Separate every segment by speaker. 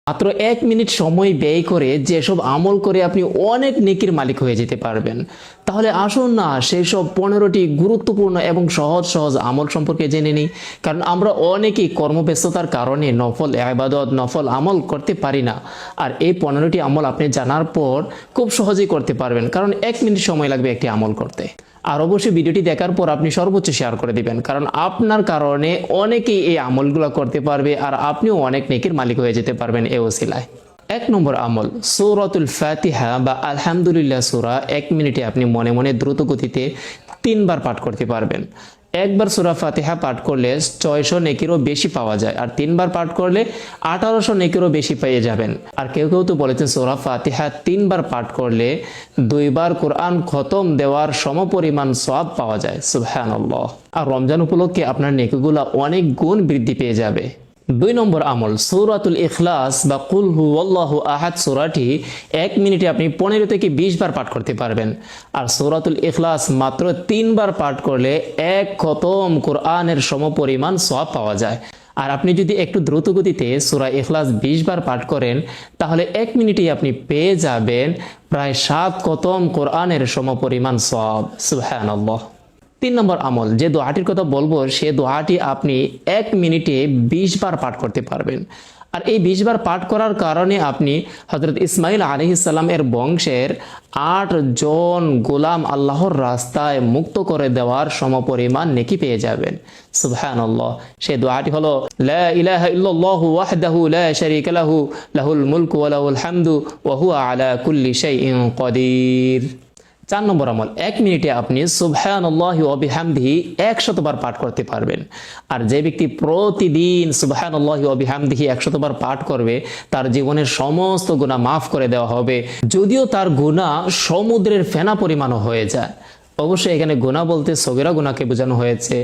Speaker 1: মাত্র 1 মিনিট সময় ব্যয় করে যেসব আমল করে আপনি অনেক নেকির মালিক হয়ে যেতে পারবেন। তাহলে আসুন না সেই সব 15টি গুরুত্বপূর্ণ এবং সহজ সহজ আমল সম্পর্কে জেনে নিই। কারণ আমরা অনেকেই কর্মব্যস্ততার কারণে নফল ইবাদত নফল আমল করতে পারি না। আর এই 15টি আমল আপনি জানার পর খুব সহজেই করতে পারবেন, কারণ 1 মিনিট সময় লাগবে একটি আমল করতে। আর অবশ্যই ভিডিওটি দেখার পর আপনি সর্বোচ্চ শেয়ার করে দিবেন, কারণ আপনার কারণে অনেকেই এই আমলগুলো করতে পারবে আর আপনিও অনেক নেকির মালিক হয়ে যেতে পারবেন এই ওসিলায়। 1 নম্বর আমল, সূরাতুল ফাতিহা বা আলহামদুলিল্লাহ সূরা 1 মিনিটে আপনি মনে মনে দ্রুত গতিতে 3বার পাঠ করতে পারবেন। একবার সূরা ফাতিহা পাঠ করলে 600 নেকিরও বেশি পাওয়া যায়, আর 3বার পাঠ করলে 1800 নেকিরও বেশি পেয়ে যাবেন। আর কেউ কেউ তো বলেছেন সূরা ফাতিহা 3বার পাঠ করলে 2বার কোরআন খতম দেওয়ার সমপরিমাণ সওয়াব পাওয়া যায়। সুবহানাল্লাহ। আর রমজান উপলক্ষে আপনার নেকিগুলো অনেক গুণ বৃদ্ধি পেয়ে যাবে। 2 নম্বর আমল, সূরাতুল ইখলাস বা কুল হুয়াল্লাহু আহাদ সূরাটি 1 মিনিটে আপনি 15 থেকে 20 বার পাঠ করতে পারবেন। আর সূরাতুল ইখলাস মাত্র 3বার পাঠ করলে 1 খতম কোরআনের সমপরিমাণ সওয়াব পাওয়া যায়। আর আপনি যদি একটু দ্রুত গতিতে সূরা ইখলাস 20 বার পাঠ করেন তাহলে 1 মিনিটেই আপনি পেয়ে যাবেন প্রায় 7 খতম কোরআনের সমপরিমাণ সওয়াব। সুবহানাল্লাহ। 3 নম্বর আমল, যে দোয়াটির কথা বলবো সে দোয়াটি আপনি 1 মিনিটে 20 বার পাঠ করতে পারবেন। আর এই 20 বার পাঠ করার কারণে আপনি হযরত ইসমাঈল আলাইহিস সালামের বংশের 8 জন গোলাম আল্লাহর রাস্তায় মুক্ত করে দেওয়ার সমপরিমাণ নেকি পেয়ে যাবেন। সুবহানাল্লাহ। সেই দোয়াটি হলো লা ইলাহা ইল্লাল্লাহু ওয়াহদাহু লা শারীকা লাহু লাহুল মুলকু ওয়া লাহুল হামদু ওয়া হুয়া আলা কুল্লি শাইইন কাদির। 4 নম্বর আমল, 1 মিনিটে আপনি সুবহানাল্লাহি ওয়া বিহামদিহি 100 বার পাঠ করতে পারবেন। আর যে ব্যক্তি প্রতিদিন সুবহানাল্লাহি ওয়া বিহামদিহি 100 বার পাঠ করবে তার জীবনের সমস্ত গুনাহ মাফ করে দেওয়া হবে, যদিও তার গুনাহ সমুদ্রের ফেনা পরিমাণও হয়ে যায়। অবশ্যই এখানে গুনাহ বলতে সগীরা গুনাহকে বোঝানো হয়েছে,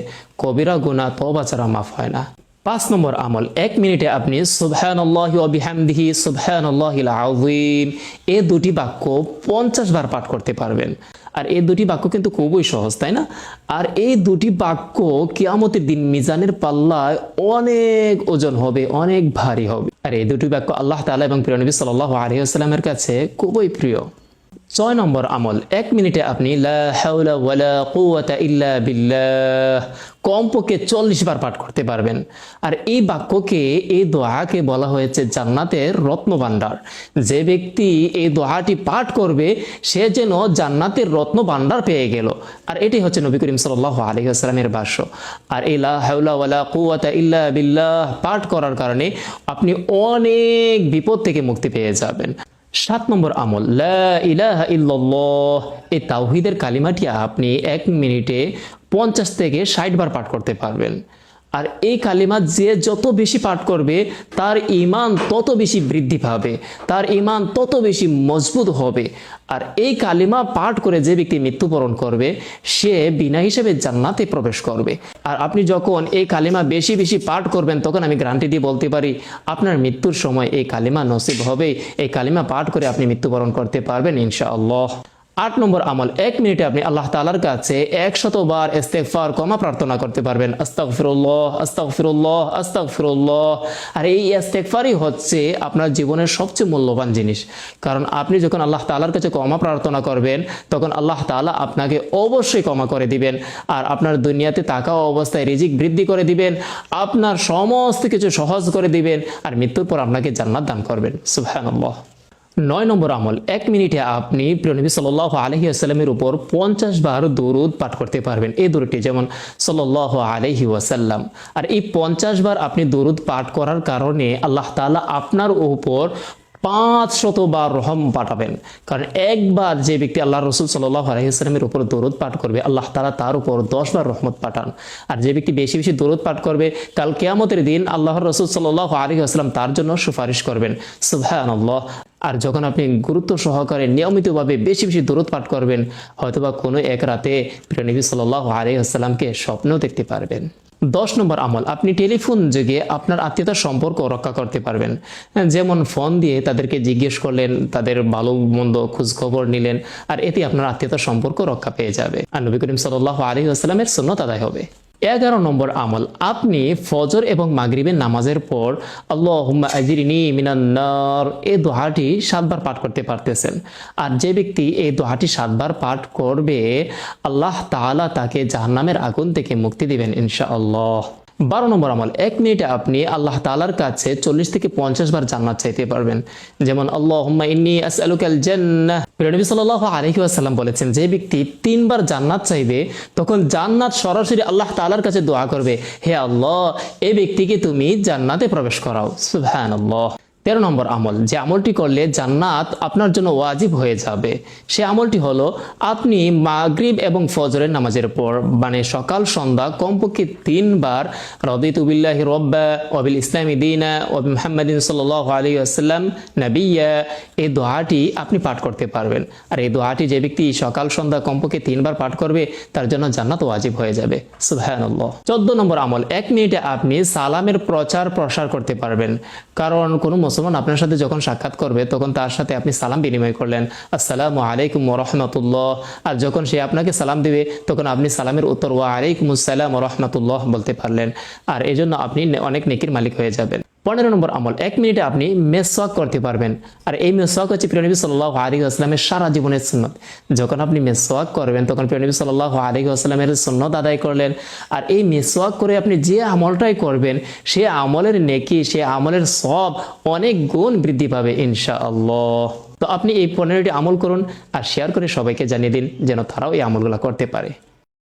Speaker 1: কবিরা গুনাহ তওবা ছাড়া মাফ হয় না। 5 নম্বর আমল, 1 মিনিটে আপনি সুবহানাল্লাহি ওয়া বিহামদিহি সুবহানাল্লাহিল আযীম এই দুটি বাক্য 50 বার পাঠ করতে পারবেন। আর এই দুটি বাক্য কিন্তু খুবই সহজ, তাই না? আর এই দুটি বাক্য কিয়ামতের দিন মিজানের পাল্লায় অনেক ওজন হবে, অনেক ভারী হবে। আর এই দুটি বাক্য আল্লাহ তাআলা এবং প্রিয় নবী সাল্লাল্লাহু আলাইহি ওয়াসাল্লামের কাছে খুবই প্রিয়। 6 নম্বর আমল, 1 মিনিটে আপনি লা হাওলা ওয়ালা কুওয়াতা ইল্লা বিল্লাহ কমপক্ষে 40 বার পাঠ করতে পারবেন। আর এই বাক্যকে, এই দোয়াকে বলা হয়েছে জান্নাতের রত্নভাণ্ডার। যে ব্যক্তি এই দোয়াটি পাঠ করবে সে যেন জান্নাতের রত্নভাণ্ডার পেয়ে গেল। আর এটি হচ্ছে নবী করিম সাল্লাল্লাহু আলাইহি ওয়াসাল্লামের ভাষ্য। আর এই লা হাওলা ওয়ালা কুওয়াতা ইল্লা বিল্লাহ পাঠ করার কারণে আপনি অনেক বিপদ থেকে মুক্তি পেয়ে যাবেন। 7 নম্বর আমল, লা ইলাহা ইল্লাল্লাহ এই তাওহীদের কালিমাটি আপনি 1 মিনিটে 50 থেকে 60 বার পাঠ করতে পারবেন। আর এই কালিমা যে যত বেশি পাঠ করবে তার ঈমান তত বেশি বৃদ্ধি পাবে, তার ঈমান তত বেশি মজবুত হবে। আর এই কালিমা পাঠ করে যে ব্যক্তি মৃত্যুবরণ করবে সে বিনা হিসেবে জান্নাতে প্রবেশ করবে। আর আপনি যখন এই কালিমা বেশি বেশি পাঠ করবেন তখন আমি গ্যারান্টি দিয়ে বলতে পারি আপনার মৃত্যুর সময় এই কালিমা নসিব হবে। এই কালিমা পাঠ করে আপনি মৃত্যুবরণ করতে পারবেন ইনশাআল্লাহ। 8 নম্বর আমল, 1 মিনিটে আপনি আল্লাহ তাআলার কাছে 100 বার ইস্তেগফার ক্ষমা প্রার্থনা করতে পারবেন। আস্তাগফিরুল্লাহ আস্তাগফিরুল্লাহ আস্তাগফিরুল্লাহ। আর এই ইস্তেগফারই হচ্ছে আপনার জীবনের সবচেয়ে মূল্যবান জিনিস, কারণ আপনি যখন আল্লাহ তাআলার কাছে ক্ষমা প্রার্থনা করবেন তখন আল্লাহ তাআলা আপনাকে অবশ্যই ক্ষমা করে দিবেন। আর আপনার দুনিয়াতে থাকা অবস্থায় রিজিক বৃদ্ধি করে দিবেন, আপনার সমস্ত কিছু সহজ করে দিবেন, আর মৃত্যুর পর আপনাকে জান্নাত দান করবেন। সুবহানাল্লাহ। 9 নম্বর আমল, 1 মিনিটে আপনি প্রিয় নবী সাল্লাল্লাহু আলাইহি ওয়াসাল্লামের উপর 50 বার দরুদ পাঠ করতে পারবেন। এই দরুদটি যেমন সাল্লাল্লাহু আলাইহি ওয়াসাল্লাম। আর এই 50 বার আপনি দরুদ পাঠ করার কারণে আল্লাহ তাআলা আপনার উপর 500 বার রহম পাঠাবেন। কারণ একবার যে ব্যক্তি আল্লাহ রসুল সাল্লাল্লাহু আলাইহি ওয়াসাল্লামের উপর দরুদ পাঠ করবে আল্লাহ তাআলা তার উপর 10 বার রহমত পাঠান। আর যে ব্যক্তি বেশি বেশি দরুদ পাঠ করবে কাল কিয়ামতের দিন আল্লাহর রসুল সাল্লাল্লাহু আলাইহি ওয়াসাল্লাম তার জন্য সুপারিশ করবেন। সুবহানাল্লাহ। আর যখন আপনি গুরুত্ব সহকারে নিয়মিতভাবে বেশি বেশি দরুদ পাঠ করবেন হয়তোবা কোনো এক রাতে প্রিয় নবী সাল্লাল্লাহু আলাইহি ওয়াসাল্লামকে স্বপ্নেও দেখতে পারবেন। 10 নম্বর আমল, আপনি টেলিফোন যোগে আপনার আত্মীয়তার সম্পর্ক রক্ষা করতে পারবেন। যেমন ফোন দিয়ে তাদেরকে জিজ্ঞেস করলেন, তাদের ভালো মন্দ খোঁজ খবর নিলেন, আর এতে আপনার আত্মীয়তার সম্পর্ক রক্ষা পেয়ে যাবে আর নবী করিম সাল্লাল্লাহু আলাইহি ওয়াসাল্লামের সুন্নাত আদায় হবে। 11 নম্বর আমল, আপনি ফজর এবং মাগরিবের নামাজের পর আল্লাহুম্মা আজিরনি মিনান নার এই দোয়াটি 7 বার পাঠ করতে পারতেছেন। আর যে ব্যক্তি এই দোয়াটি 7 বার পাঠ করবে, আল্লাহ তাআলা তাকে জাহান্নামের আগুন থেকে মুক্তি দিবেন ইনশাআল্লাহ। 12 নম্বর আমল, 1 মিনিটে আপনি আল্লাহ তাআলার কাছে 40 থেকে 50 বার জান্নাত চাইতে পারবেন। যেমন আল্লাহুম্মা ইন্নী আসআলুকাল জান্নাহ। প্রিয় নবী সাল্লাল্লাহু আলাইহি ওয়াসাল্লাম বলেছেন, যে ব্যক্তি 3 বার জান্নাত চাইবে তখন জান্নাত সরাসরি আল্লাহ তাআলার কাছে দোয়া করবে, হে আল্লাহ এই ব্যক্তিকে তুমি জান্নাতে প্রবেশ করাও। সুবহানাল্লাহ। 13 নম্বর আমল, যে আমলটি করলে জান্নাত আপনার জন্য ওয়াজিব হয়ে যাবে, সে আমলটি হলো আপনি মাগরিব এবং ফজরের নামাজের পর মানে সকাল সন্ধ্যা কমপক্ষে 3 বার রাদিতু বিল্লাহি রাব্বা ওয়া বিল ইসলামি দীনা ওয়া মুহাম্মাদিন সাল্লাল্লাহু আলাইহি ওয়াসাল্লাম নাবিয়্যা এই দোয়াটি আপনি পাঠ করতে পারবেন। আর এই দোয়াটি যে ব্যক্তি সকাল সন্ধ্যা কমপক্ষে 3 বার পাঠ করবে তার জন্য জান্নাত ওয়াজিব হয়ে যাবে। সুবহানাল্লাহ। 14 নম্বর আমল, 1 মিনিটে আপনি সালামের প্রচার প্রসার করতে পারবেন। কারণ কোনো মুসলমান আপনার সাথে যখন সাক্ষাৎ করবে তখন তার সাথে আপনি সালাম বিনিময় করলেন, আসসালামু আলাইকুম ওয়া রাহমাতুল্লাহ। আর যখন সে আপনাকে সালাম দিবে তখন আপনি সালামের উত্তর ওয়া আলাইকুমুস সালাম ওয়া রাহমাতুল্লাহ বলতে পারলেন। আর এজন্য আপনি অনেক নেকির মালিক হয়ে যাবেন। 15 নম্বর আমল, 1 মিনিটে আপনি মেসওয়াক করতে পারবেন। আর এই মেসওয়াক হচ্ছে প্রিয় নবী সাল্লাল্লাহু আলাইহি ওয়াসাল্লামের সারা জীবনের সুন্নাত। যখন আপনি মেসওয়াক করবেন তখন প্রিয় নবী সাল্লাল্লাহু আলাইহি ওয়াসাল্লামের সুন্নাত আদায় করলেন। আর এই মেসওয়াক করে আপনি যে আমলটাই করবেন সে আমলের নেকি, সে আমলের সওয়াব অনেক গুণ বৃদ্ধি পাবে ইনশাআল্লাহ। তো আপনি এই 15টি আমল করুন আর শেয়ার করে সবাইকে জানিয়ে দিন যেন তারাও এই আমলগুলো করতে পারে।